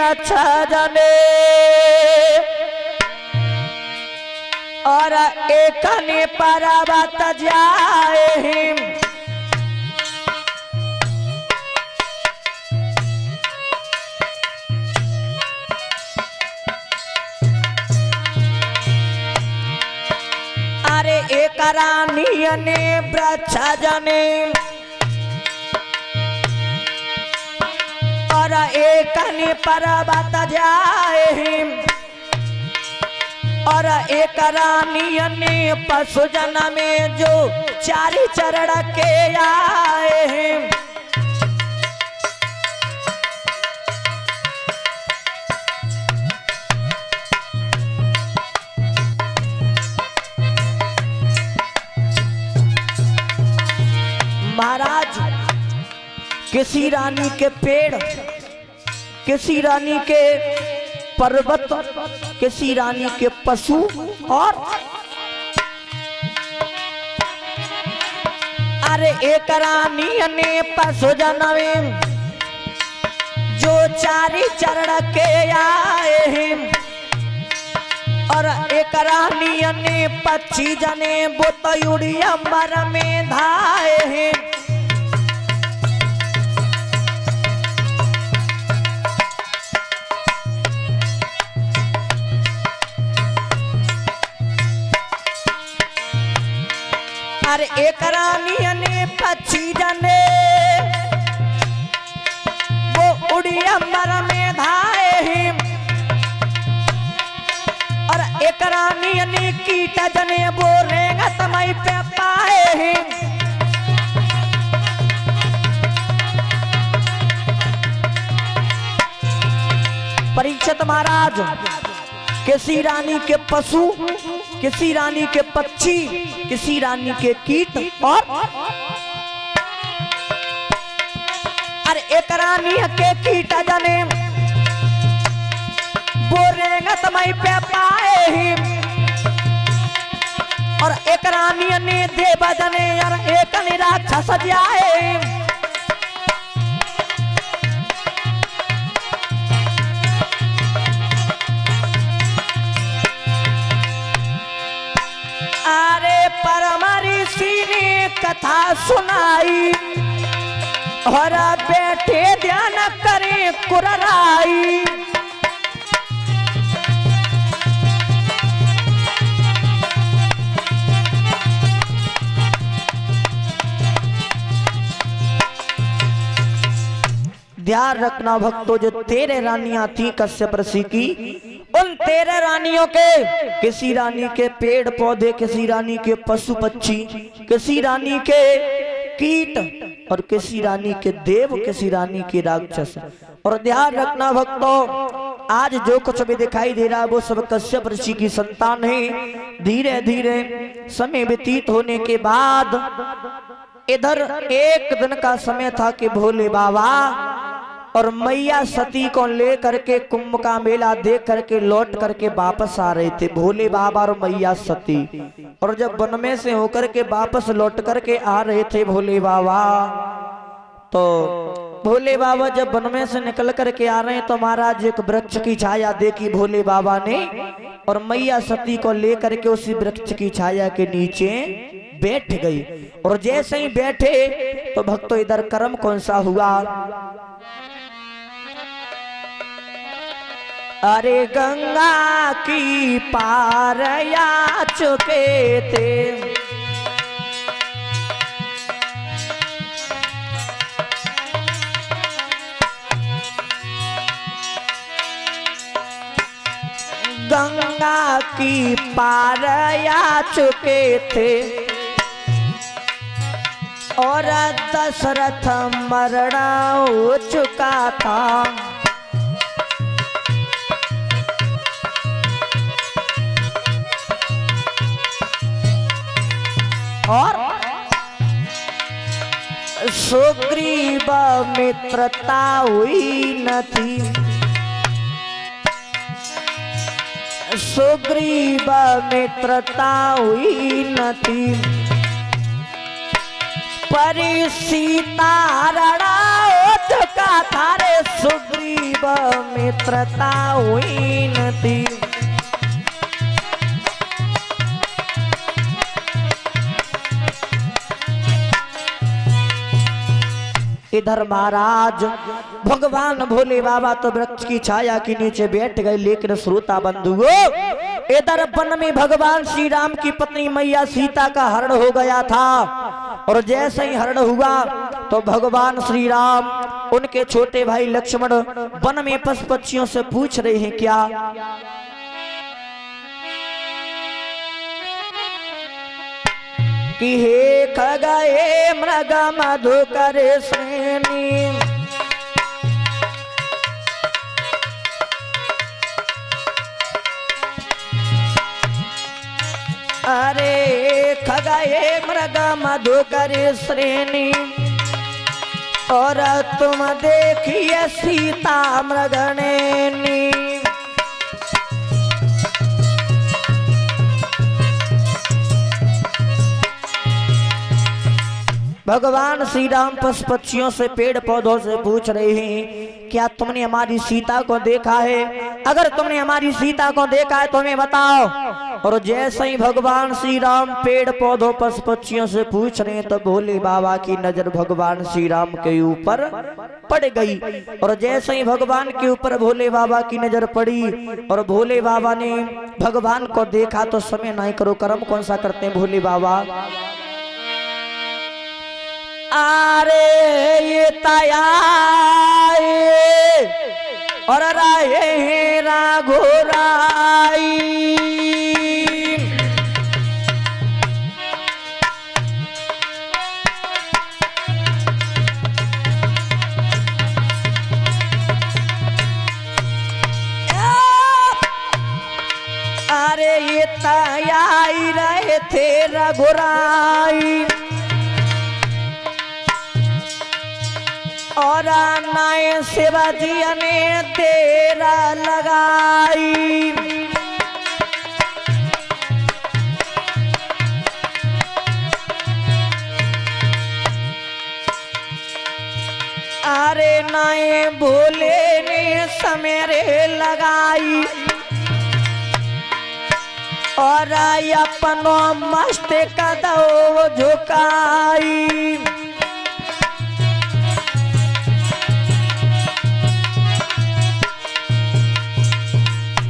वृक्ष जने और एकने पर्वत जाए अरे एक रानी ने वृक्ष जने और एकने पर्वत जाए और एक रानी ने पशु जन में जो चारी चरण के आए हैं महाराज किसी रानी के पेड़, किसी रानी के पर्वत, किसी रानी के पशु और अरे एक रानी ने पशु जनमे जो चारी चरण के आए हैं और एक रानी ने पक्षी जने वो तयुड़ी अंबर में धाए हैं अरे एक रानी ने पक्षी जने वो उड़ी अंबर में धाए हैं और एक रानी ने कीट जने वो रेंगत मई पे पाए हैं परीक्षित महाराज किसी रानी के पशु, किसी रानी के पक्षी, किसी रानी के कीट और अरे एक रानी के कीट जने वो रेंगत मई पे पाए ही और एक रानी ने देव जने और एक ने राक्षस जाए परम ऋषि ने कथा सुनाई और बैठे ध्यान करे कुरराई ध्यान रखना भक्तों, जो 13 रानियां थी कश्यप ऋषि की, उन 13 रानियों के किसी रानी के पेड़ पौधे, किसी रानी के पशु पक्षी, किसी रानी के कीट और किसी रानी के देव, किसी रानी के राक्षस। और ध्यान रखना भक्तों, आज जो कुछ भी दिखाई दे रहा है वो सब कश्यप ऋषि की संतान है। धीरे धीरे समय व्यतीत होने के बाद इधर एक दिन का समय था कि भोले बाबा और मैया सती को लेकर के कुंभ का मेला देख करके लौट करके वापस आ रहे थे भोले बाबा और मैया सती। और जब वन में से होकर के वापस लौट करके आ रहे थे भोले बाबा, तो भोले बाबा जब वन में से निकल करके आ रहे हैं तो महाराज एक वृक्ष की छाया देखी भोले बाबा ने और मैया सती को लेकर के उसी वृक्ष की छाया के नीचे बैठ गई। और जैसे ही बैठे तो भक्तों इधर कर्म कौन सा हुआ, अरे गंगा की पार या चुके थे गंगा की पार या चुके थे और दशरथ मरना हो चुका था। और सुग्रीव मित्रता हुई न थी, सुग्रीव मित्रता हुई न थी, पर सीता रणा झुका थारे सुग्रीव मित्रता हुई न थी। इधर महाराज भगवान भोले बाबा तो वृक्ष की छाया के नीचे बैठ गए, लेकिन श्रोता बंधुओं इधर वन में भगवान श्री राम की पत्नी मैया सीता का हरण हो गया था। और जैसे ही हरण हुआ तो भगवान श्री राम उनके छोटे भाई लक्ष्मण वन में पशु पक्षियों से पूछ रहे हैं क्या कि हे खगए मृग मधुकर श्रेणी, अरे खगए मृग मधुकर श्रेणी, और तुम देखिए सीता मृगनैनी। भगवान श्री राम पशु पक्षियों से पेड़ पौधों से पूछ रहे हैं क्या तुमने हमारी सीता को देखा है? अगर तुमने हमारी सीता को देखा है तो हमें बताओ। और जैसे ही भगवान श्री राम पेड़ पौधों पशु पक्षियों से पूछ रहे हैं तो भोले बाबा की नजर भगवान श्री राम के ऊपर पड़ गई। और जैसे ही भगवान के ऊपर भोले बाबा की नजर पड़ी और भोले बाबा ने भगवान को देखा तो समय नहीं करो, कर्म कौन सा करते हैं भोले बाबा? अरे ये ताया और राहे राघोराई, अरे ये ताया रहे थे रघुराई, और नाय शिवाजी ने तेरा लगाई। अरे नाय भोले ने समेरे लगाई, और अपनो मस्तक दो झुकाई।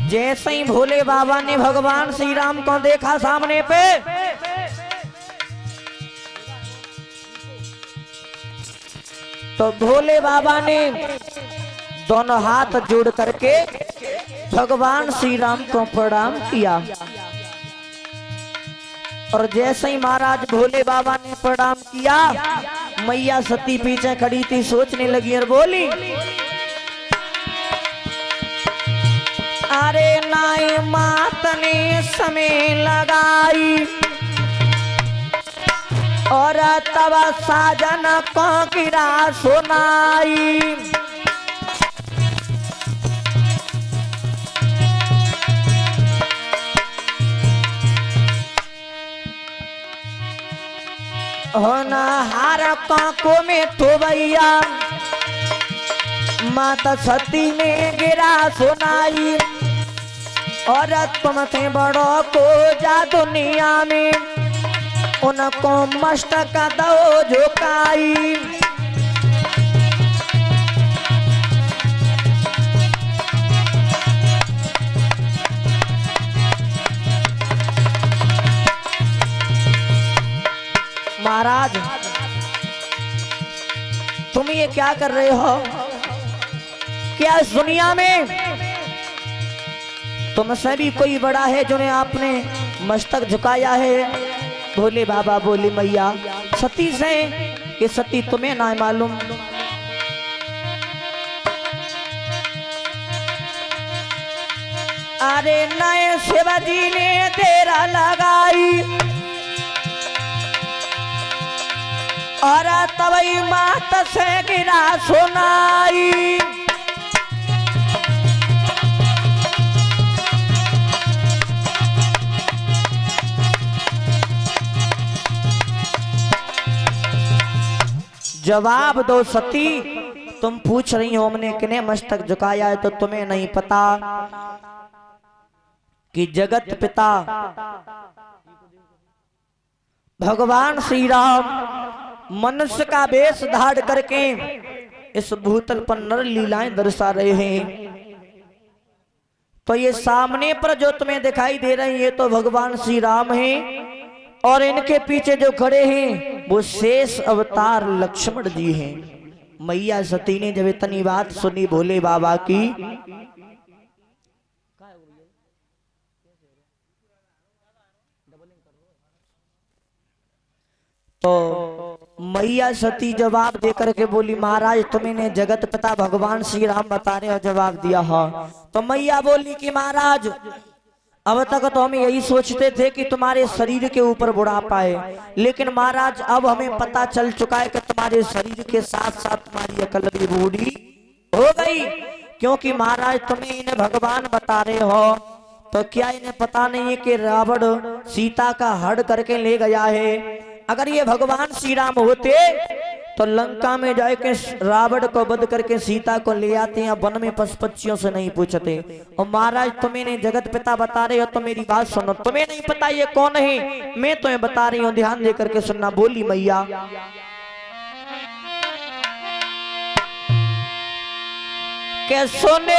जैसे ही भोले बाबा ने भगवान श्री राम को देखा सामने पे तो भोले बाबा ने दोनों हाथ जोड़ करके भगवान श्री राम को प्रणाम किया। और जैसे ही महाराज भोले बाबा ने प्रणाम किया, मैया सती पीछे खड़ी थी, सोचने लगी और बोली अरे नाय मात ने समय लगाई, और तब साजन को गिरा सुनाई। होनहार को में तो भैया माता सती ने गिरा सुनाई, और तुमसे बड़ों को जा दुनिया में उनको मस्तक दो झुकाई। महाराज तुम ये क्या कर रहे हो? क्या इस दुनिया में तुमसे भी कोई बड़ा है जिन्हें आपने मस्तक झुकाया है? भोले बाबा बोले मैया सती से कि सती तुम्हें ना मालूम। अरे नए शिवाजी ने तेरा लगाई, और तवई मात से गिरा सुनाई। जवाब दो सती तुम पूछ रही हो हमने किन्हें मस्तक झुकाया है, तो तुम्हें नहीं पता कि जगत पिता भगवान श्री राम मनुष्य का वेश धारण करके इस भूतल पर नर लीलाएं दर्शा रहे हैं। तो ये सामने पर जो तुम्हें दिखाई दे रहे हैं ये तो भगवान श्री राम हैं, और इनके पीछे जो खड़े हैं वो शेष अवतार लक्ष्मण जी हैं। मैया सती ने जब इतनी बात सुनी भोले बाबा की, तो मैया सती जवाब देकर के बोली, महाराज तुम्हें जगत पिता भगवान श्री राम बता रहे हो? जवाब दिया हाँ। तो मैया बोली कि महाराज अब तक तो हम यही सोचते थे कि तुम्हारे शरीर के ऊपर बुढ़ापा है, लेकिन महाराज अब हमें पता चल चुका है कि तुम्हारे शरीर के साथ साथ तुम्हारी अकल भी बूढ़ी हो गई। क्योंकि महाराज तुम्हें इन्हें भगवान बता रहे हो, तो क्या इन्हें पता नहीं है कि रावण सीता का हड़ करके ले गया है? अगर ये भगवान श्री राम होते तो लंका में जाके रावण को वध करके सीता को ले आते हैं, वन में पशु पक्षियों से नहीं पूछते। और महाराज तुम्हें जगत पिता बता रहे हो तो मेरी बात सुनो, तुम्हें नहीं पता ये कौन है, मैं तुम्हें बता रही हूँ, ध्यान दे करके सुनना। बोली मैया के सुने